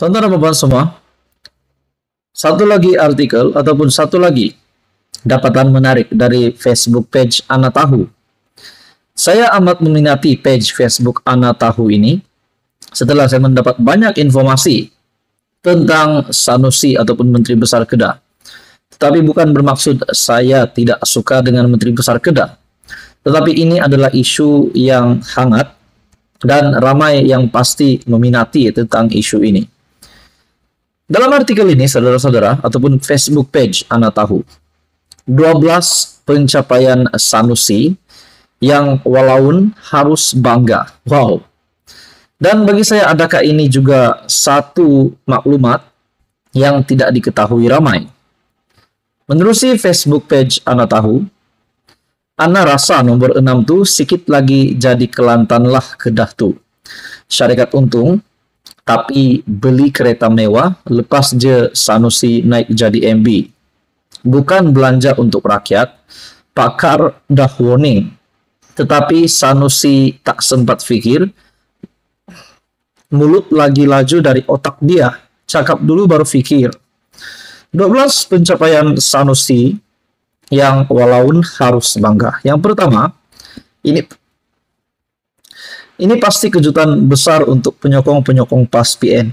Tonton Bapak semua, satu lagi artikel ataupun satu lagi dapatan menarik dari Facebook page Ana Tahu. Saya amat meminati page Facebook Ana Tahu ini setelah saya mendapat banyak informasi tentang Sanusi ataupun Menteri Besar Kedah. Tetapi bukan bermaksud saya tidak suka dengan Menteri Besar Kedah. Tetapi ini adalah isu yang hangat dan ramai yang pasti meminati tentang isu ini. Dalam artikel ini, saudara-saudara, ataupun Facebook page Ana Tahu, 12 pencapaian Sanusi yang walaupun harus bangga. Wow. Dan bagi saya, adakah ini juga satu maklumat yang tidak diketahui ramai? Menerusi Facebook page Ana Tahu, Ana rasa nomor 6 tuh sikit lagi jadi Kelantan lah Kedah tuh. Syarikat untung, tapi beli kereta mewah lepas je Sanusi naik jadi MB. Bukan belanja untuk rakyat, pakar dah warning. Tetapi Sanusi tak sempat fikir, mulut lagi laju dari otak dia, cakap dulu baru fikir. 12 pencapaian Sanusi yang walaupun harus bangga. Yang pertama, ini pasti kejutan besar untuk penyokong-penyokong PAS PN.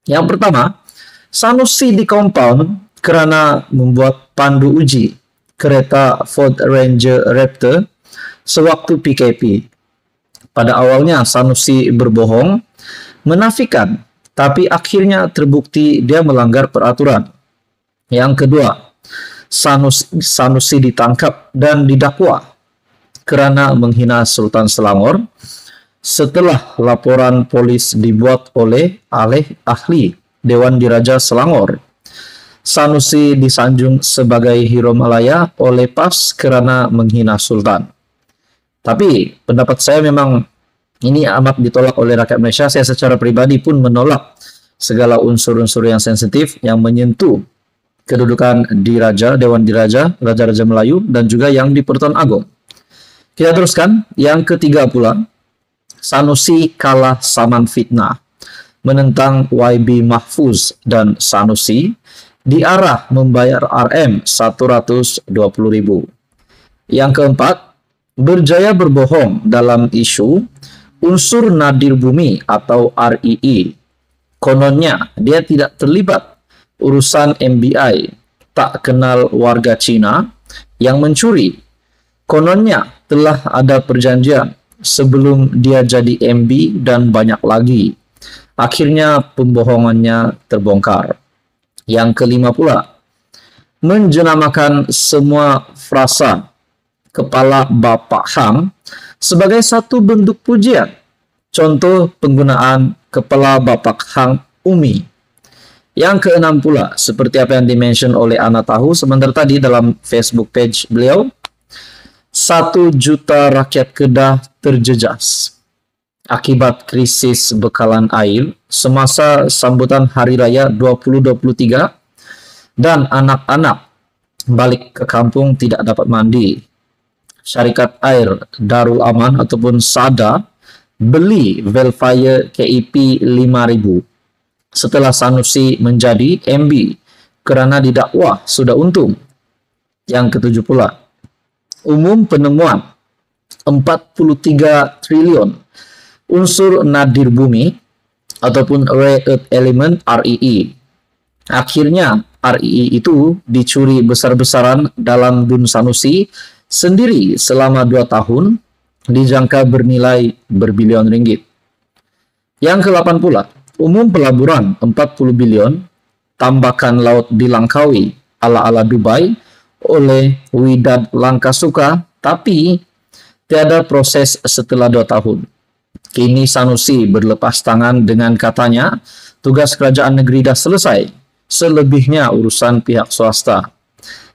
Yang pertama, Sanusi di compound karena membuat pandu uji kereta Ford Ranger Raptor sewaktu PKP. Pada awalnya Sanusi berbohong, menafikan, tapi akhirnya terbukti dia melanggar peraturan. Yang kedua, Sanusi ditangkap dan didakwa karena menghina Sultan Selangor setelah laporan polis dibuat oleh ahli Dewan Diraja Selangor. Sanusi disanjung sebagai hero Malaya oleh PAS karena menghina Sultan. Tapi pendapat saya memang ini amat ditolak oleh rakyat Malaysia. Saya secara pribadi pun menolak segala unsur-unsur yang sensitif yang menyentuh kedudukan Diraja, Dewan Diraja, Raja-Raja Melayu, dan juga yang di Pertuan Agong. Kita teruskan, yang ketiga pula, Sanusi kalah saman fitnah, menentang YB Mahfuz dan Sanusi diarah membayar RM 120.000. Yang keempat, berjaya berbohong dalam isu unsur nadir bumi atau REE. Kononnya dia tidak terlibat urusan MBI, tak kenal warga Cina yang mencuri. Kononnya telah ada perjanjian sebelum dia jadi MB dan banyak lagi. Akhirnya pembohongannya terbongkar. Yang kelima pula, menjenamakan semua frasa kepala Bapak Hang sebagai satu bentuk pujian. Contoh penggunaan kepala Bapak Hang Umi. Yang keenam pula, seperti apa yang dimention oleh Ana Tahu sebentar tadi dalam Facebook page beliau, 1 juta rakyat Kedah terjejas akibat krisis bekalan air semasa sambutan Hari Raya 2023 dan anak-anak balik ke kampung tidak dapat mandi. Syarikat Air Darul Aman ataupun SADA beli Velfire KEP 5.000 setelah Sanusi menjadi MB karena didakwa sudah untung. Yang ketujuh pula, umum penemuan 43 triliun unsur nadir bumi ataupun rare earth element REE. Akhirnya REE itu dicuri besar-besaran dalam Dun Sanusi sendiri selama 2 tahun, dijangka bernilai berbilion ringgit. Yang ke-8 pula, umum pelaburan 40 bilion, tambakan laut di Langkawi ala-ala Dubai oleh Widad Langkasuka, tapi tiada proses setelah 2 tahun. Kini Sanusi berlepas tangan dengan katanya tugas kerajaan negeri dah selesai, selebihnya urusan pihak swasta.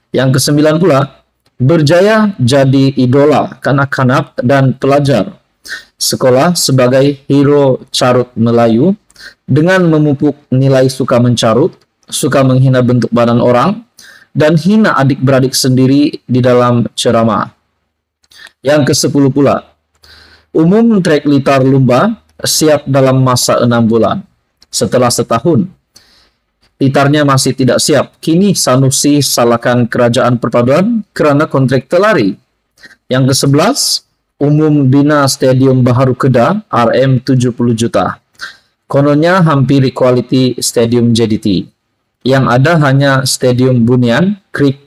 Yang ke-9 pula, berjaya jadi idola kanak-kanak dan pelajar sekolah sebagai hero carut Melayu dengan memupuk nilai suka mencarut, suka menghina bentuk badan orang, dan hina adik-beradik sendiri di dalam ceramah. Yang ke-10 pula, umum trek Blitar Lumba siap dalam masa 6 bulan. Setelah setahun, Blitarnya masih tidak siap. Kini Sanusi salahkan kerajaan perpaduan kerana kontrak terlari. Yang ke-11, umum bina Stadium Baharu Kedah RM 70 juta. Kononnya hampir equality Stadium JDT. Yang ada hanya Stadium Bunian, Krik.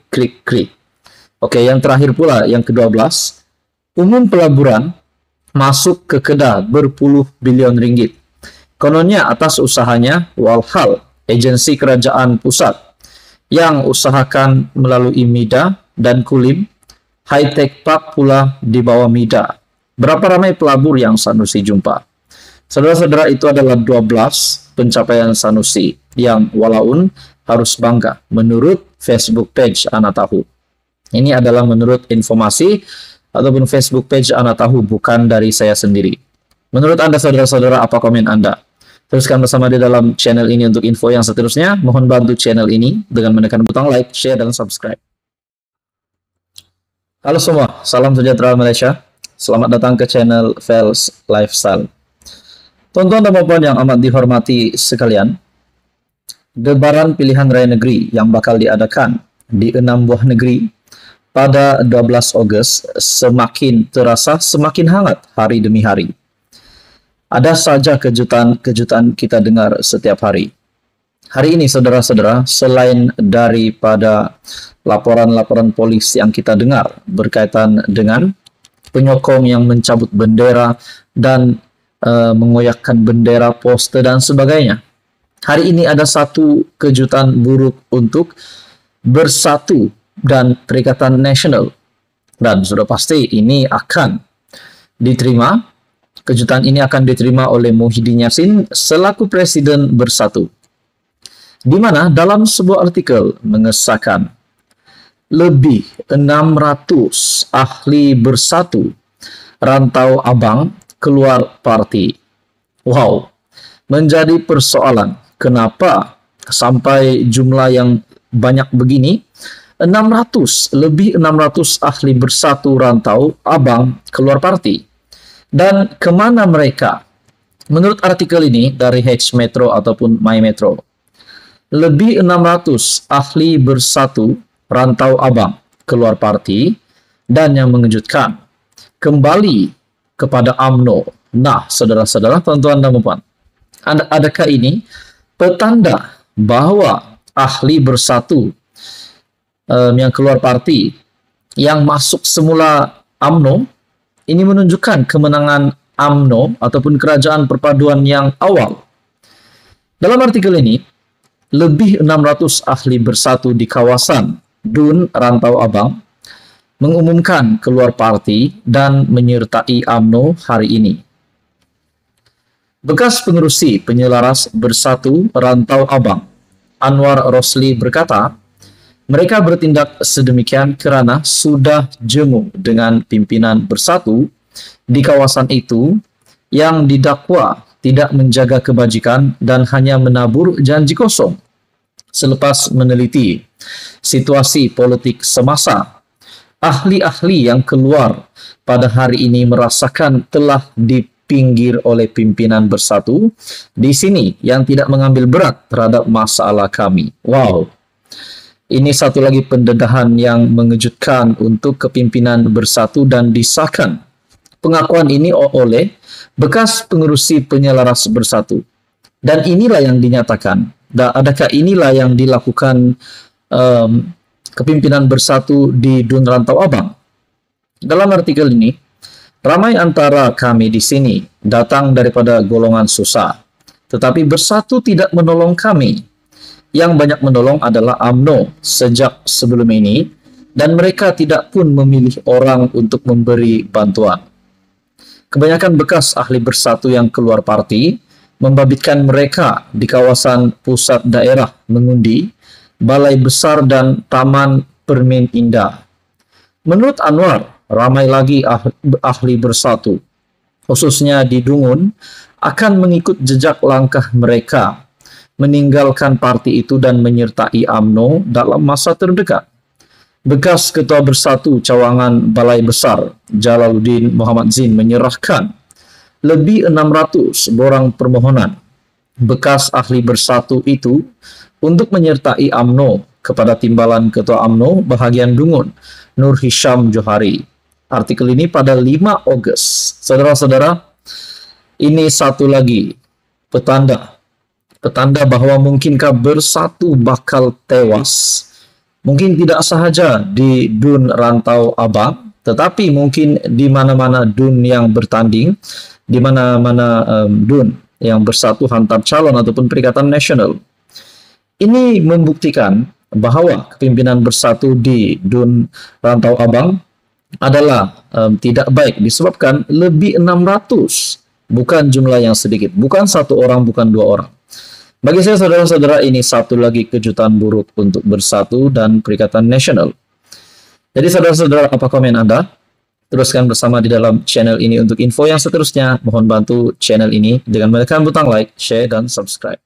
Oke, yang terakhir pula, yang ke-12, umum pelaburan masuk ke Kedah berpuluh bilion ringgit. Kononnya atas usahanya Walhal, agensi kerajaan pusat, yang usahakan melalui MIDA dan Kulim. High-tech Park pula di bawah MIDA. Berapa ramai pelabur yang Sanusi jumpa? Saudara-saudara, itu adalah 12 pencapaian Sanusi yang walaupun harus bangga menurut Facebook page Anak Tahu. Ini adalah menurut informasi ataupun Facebook page Anak Tahu, bukan dari saya sendiri. Menurut Anda, saudara-saudara, apa komen Anda? Teruskan bersama di dalam channel ini untuk info yang seterusnya. Mohon bantu channel ini dengan menekan butang like, share, dan subscribe. Halo semua, salam sejahtera Malaysia. Selamat datang ke channel Fels Lifestyle. Tuan-tuan dan puan yang amat dihormati sekalian, debaran pilihan raya negeri yang bakal diadakan di 6 buah negeri pada 12 Ogos semakin terasa semakin hangat hari demi hari. Ada saja kejutan-kejutan kita dengar setiap hari. Hari ini, saudara-saudara, selain daripada laporan-laporan polis yang kita dengar berkaitan dengan penyokong yang mencabut bendera dan mengoyakkan bendera, poster, dan sebagainya. Hari ini ada satu kejutan buruk untuk Bersatu dan Perikatan Nasional. Dan sudah pasti ini akan diterima. Kejutan ini akan diterima oleh Muhyiddin Yassin selaku Presiden Bersatu. Di mana dalam sebuah artikel mengesahkan lebih 600 ahli Bersatu rantau abang keluar parti. Wow, menjadi persoalan kenapa sampai jumlah yang banyak begini. 600 ahli Bersatu rantau abang keluar parti. Dan kemana mereka? Menurut artikel ini dari H Metro ataupun My Metro, lebih 600 ahli Bersatu rantau abang keluar parti, dan yang mengejutkan, kembali kepada UMNO. Nah, saudara-saudara, tuan-tuan dan puan, adakah ini petanda bahwa ahli Bersatu yang keluar parti, yang masuk semula UMNO, ini menunjukkan kemenangan UMNO ataupun kerajaan perpaduan yang awal. Dalam artikel ini, lebih 600 ahli Bersatu di kawasan Dun Rantau Abang mengumumkan keluar parti dan menyertai UMNO hari ini. Bekas pengerusi penyelaras Bersatu Rantau Abang, Anwar Rosli, berkata, mereka bertindak sedemikian kerana sudah jemu dengan pimpinan Bersatu di kawasan itu yang didakwa tidak menjaga kebajikan dan hanya menabur janji kosong. Selepas meneliti situasi politik semasa, ahli-ahli yang keluar pada hari ini merasakan telah dipinggir oleh pimpinan Bersatu di sini yang tidak mengambil berat terhadap masalah kami. Wow. Ini satu lagi pendedahan yang mengejutkan untuk kepimpinan Bersatu dan disahkan pengakuan ini oleh bekas pengerusi penyelaras Bersatu. Dan inilah yang dinyatakan. Adakah inilah yang dilakukan kepimpinan Bersatu di Dun Rantau Abang? Dalam artikel ini, ramai antara kami di sini datang daripada golongan susah, tetapi Bersatu tidak menolong kami. Yang banyak menolong adalah UMNO sejak sebelum ini, dan mereka tidak pun memilih orang untuk memberi bantuan. Kebanyakan bekas ahli Bersatu yang keluar parti membabitkan mereka di kawasan pusat daerah mengundi, balai besar dan taman Permin Indah. Menurut Anwar, ramai lagi ahli Bersatu, khususnya di Dungun, akan mengikut jejak langkah mereka meninggalkan parti itu dan menyertai UMNO dalam masa terdekat. Bekas Ketua Bersatu Cawangan Balai Besar Jalaluddin Muhammad Zin menyerahkan lebih 600 borang permohonan bekas ahli Bersatu itu untuk menyertai UMNO kepada Timbalan Ketua UMNO bahagian Dungun, Nur Hisham Johari. Artikel ini pada 5 Ogos. Saudara-saudara, ini satu lagi petanda bahwa mungkinkah Bersatu bakal tewas. Mungkin tidak sahaja di DUN Rantau Abang, tetapi mungkin di mana-mana DUN yang bertanding, di mana-mana DUN yang bersatu hantar calon ataupun Perikatan Nasional. Ini membuktikan bahwa kepimpinan Bersatu di DUN Rantau Abang adalah tidak baik disebabkan lebih 600, bukan jumlah yang sedikit, bukan 1 orang, bukan 2 orang. Bagi saya, saudara-saudara, ini satu lagi kejutan buruk untuk Bersatu dan Perikatan Nasional. Jadi, saudara-saudara, apa komen Anda? Teruskan bersama di dalam channel ini untuk info yang seterusnya. Mohon bantu channel ini dengan menekan butang like, share, dan subscribe.